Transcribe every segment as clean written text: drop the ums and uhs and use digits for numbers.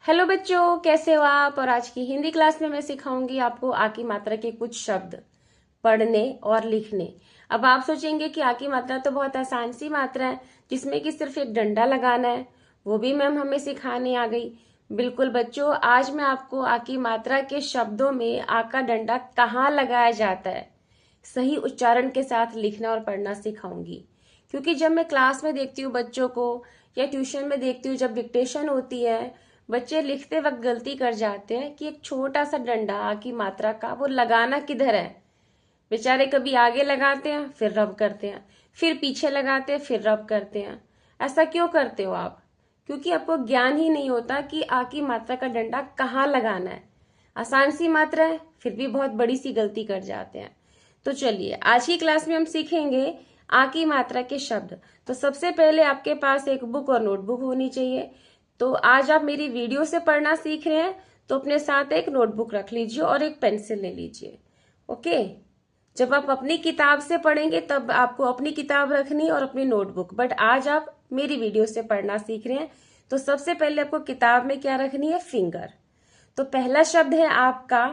Hello बच्चों, कैसे हो आप। और आज की हिंदी क्लास में मैं सिखाऊंगी आपको आ की मात्रा के कुछ शब्द पढ़ने और लिखने। अब आप सोचेंगे कि आ की मात्रा तो बहुत आसान सी मात्रा है जिसमें कि सिर्फ एक डंडा लगाना है, वो भी मैम हमें सिखाने आ गई। बिल्कुल बच्चों, आज मैं आपको आ की मात्रा के शब्दों में आ का डंडा कहाँ लगाया जाता है सही उच्चारण के साथ लिखना और पढ़ना सिखाऊंगी। क्योंकि जब मैं क्लास में देखती हूँ बच्चों को या ट्यूशन में देखती हूँ, जब डिक्टेशन होती है बच्चे लिखते वक्त गलती कर जाते हैं कि एक छोटा सा डंडा आ की मात्रा का वो लगाना किधर है। बेचारे कभी आगे लगाते हैं फिर रब करते हैं, फिर पीछे लगाते हैं फिर रब करते हैं। ऐसा क्यों करते हो आप? क्योंकि आपको ज्ञान ही नहीं होता कि आ की मात्रा का डंडा कहाँ लगाना है। आसान सी मात्रा है फिर भी बहुत बड़ी सी गलती कर जाते हैं। तो चलिए आज की क्लास में हम सीखेंगे आ की मात्रा के शब्द। तो सबसे पहले आपके पास एक बुक और नोटबुक होनी चाहिए। तो आज आप मेरी वीडियो से पढ़ना सीख रहे हैं तो अपने साथ एक नोटबुक रख लीजिए और एक पेंसिल ले लीजिए। ओके। जब आप अपनी किताब से पढ़ेंगे तब आपको अपनी किताब रखनी और अपनी नोटबुक, बट आज आप मेरी वीडियो से पढ़ना सीख रहे हैं तो सबसे पहले आपको किताब में क्या रखनी है, फिंगर। तो पहला शब्द है आपका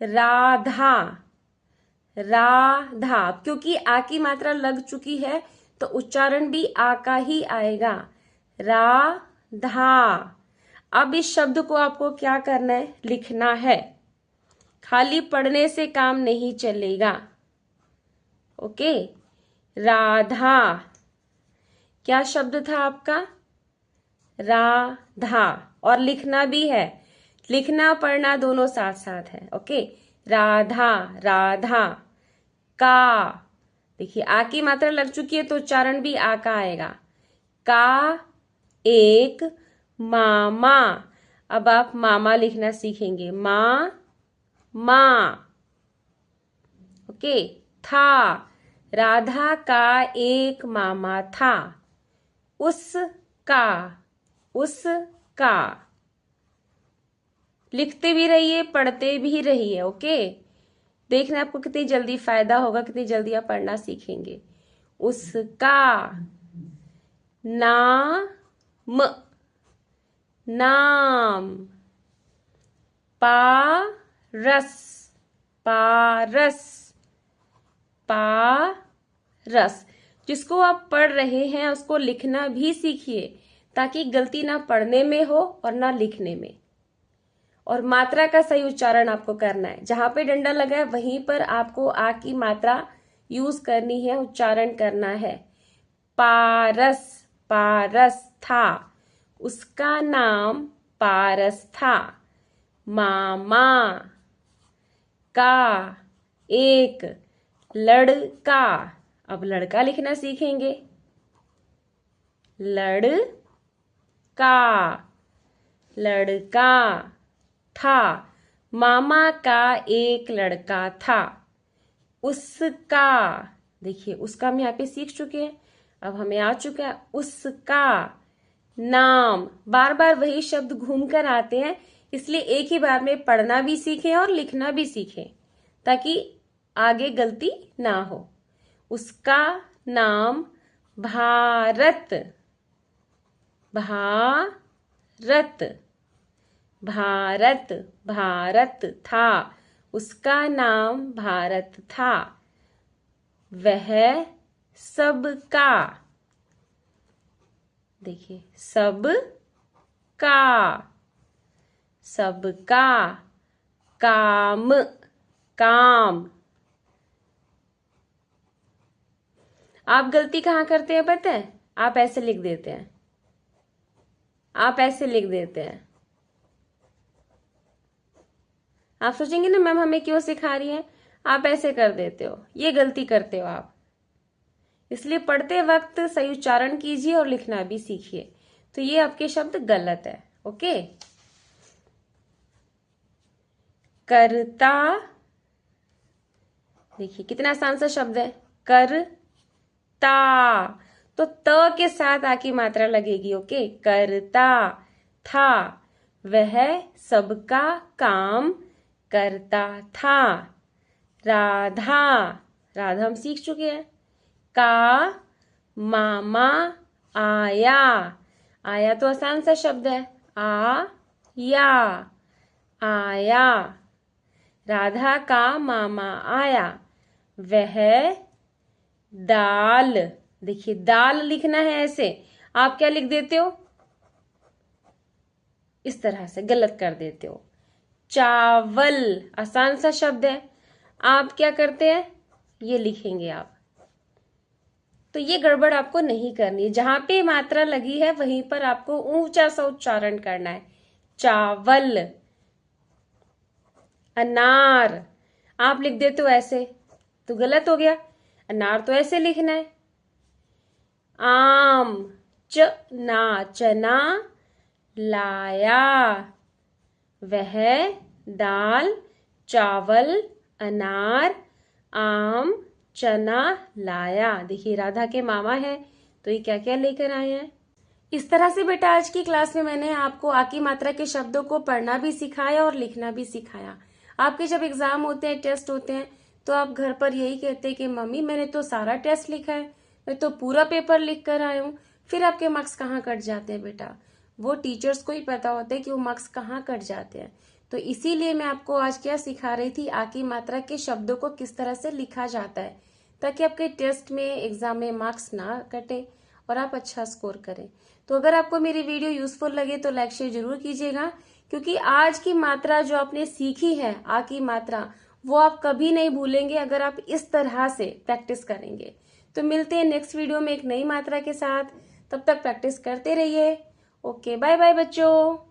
राधा। राधा, क्योंकि आ की मात्रा लग चुकी है तो उच्चारण भी आ का ही आएगा, राधा। अब इस शब्द को आपको क्या करना है, लिखना है। खाली पढ़ने से काम नहीं चलेगा। ओके। राधा क्या शब्द था आपका, राधा। और लिखना भी है, लिखना पढ़ना दोनों साथ साथ है। ओके। राधा, राधा। का, देखिए आ की मात्रा लग चुकी है तो उच्चारण भी आ का आएगा। का एक मामा। अब आप मामा लिखना सीखेंगे, माँ माँ। ओके। था, राधा का एक मामा था। उसका, उसका। लिखते भी रहिए पढ़ते भी रहिए। ओके। देखना आपको कितनी जल्दी फायदा होगा, कितनी जल्दी आप पढ़ना सीखेंगे। उसका नाम, नाम। पारस, पारस, पारस। जिसको आप पढ़ रहे हैं उसको लिखना भी सीखिए ताकि गलती ना पढ़ने में हो और ना लिखने में। और मात्रा का सही उच्चारण आपको करना है, जहां पे डंडा लगा है वहीं पर आपको आ की मात्रा यूज करनी है, उच्चारण करना है। पारस, पारस था, उसका नाम पारस था। मामा का एक लड़का। अब लड़का लिखना सीखेंगे, लड़का, लड़का था। मामा का एक लड़का था। उसका, देखिए उसका हम यहाँ पे सीख चुके हैं, अब हमें आ चुका है उसका नाम। बार बार वही शब्द घूम कर आते हैं, इसलिए एक ही बार में पढ़ना भी सीखें और लिखना भी सीखें ताकि आगे गलती ना हो। उसका नाम भारत, भारत, भारत, भारत था। उसका नाम भारत था। वह सबका, देखिए सबका, सबका काम, काम। आप गलती कहाँ करते हैं पता है, आप ऐसे लिख देते हैं, आप ऐसे लिख देते हैं। आप सोचेंगे ना मैम हमें क्यों सिखा रही है, आप ऐसे कर देते हो, ये गलती करते हो आप। इसलिए पढ़ते वक्त सही उच्चारण कीजिए और लिखना भी सीखिए। तो ये आपके शब्द गलत है। ओके। करता, देखिए कितना आसान सा शब्द है, करता। तो त के साथ आ की मात्रा लगेगी। ओके। करता था, वह सबका काम करता था। राधा, राधा हम सीख चुके हैं। का मामा आया, आया तो आसान सा शब्द है, आ या, आया। राधा का मामा आया, वह दाल। देखिए दाल लिखना है ऐसे, आप क्या लिख देते हो, इस तरह से गलत कर देते हो। चावल आसान सा शब्द है, आप क्या करते हैं, ये लिखेंगे आप। तो ये गड़बड़ आपको नहीं करनी है, जहां पे मात्रा लगी है वहीं पर आपको ऊंचा सा उच्चारण करना है। चावल। अनार आप लिख देते हो ऐसे, तो गलत हो गया, अनार तो ऐसे लिखना है। आम, चना, चना लाया, वह दाल, चावल, अनार, आम, चना लाया। देखिए राधा के मामा है, तो ये क्या क्या लेकर आए हैं। इस तरह से बेटा आज की क्लास में मैंने आपको आ की मात्रा के शब्दों को पढ़ना भी सिखाया और लिखना भी सिखाया। आपके जब एग्जाम होते हैं, टेस्ट होते हैं, तो आप घर पर यही कहते हैं कि मम्मी मैंने तो सारा टेस्ट लिखा है, मैं तो पूरा पेपर लिख कर आया हूँ। फिर आपके मार्क्स कहाँ कट जाते हैं बेटा, वो टीचर्स को ही पता होता है कि वो मार्क्स कहाँ कट जाते हैं। तो इसीलिए मैं आपको आज क्या सिखा रही थी, आ की मात्रा के शब्दों को किस तरह से लिखा जाता है, ताकि आपके टेस्ट में, एग्जाम में मार्क्स ना कटे और आप अच्छा स्कोर करें। तो अगर आपको मेरी वीडियो यूजफुल लगे तो लाइक शेयर जरूर कीजिएगा, क्योंकि आज की मात्रा जो आपने सीखी है, आ की मात्रा, वो आप कभी नहीं भूलेंगे अगर आप इस तरह से प्रैक्टिस करेंगे। तो मिलते हैं नेक्स्ट वीडियो में एक नई मात्रा के साथ, तब तक प्रैक्टिस करते रहिए। ओके, बाय बाय बच्चों।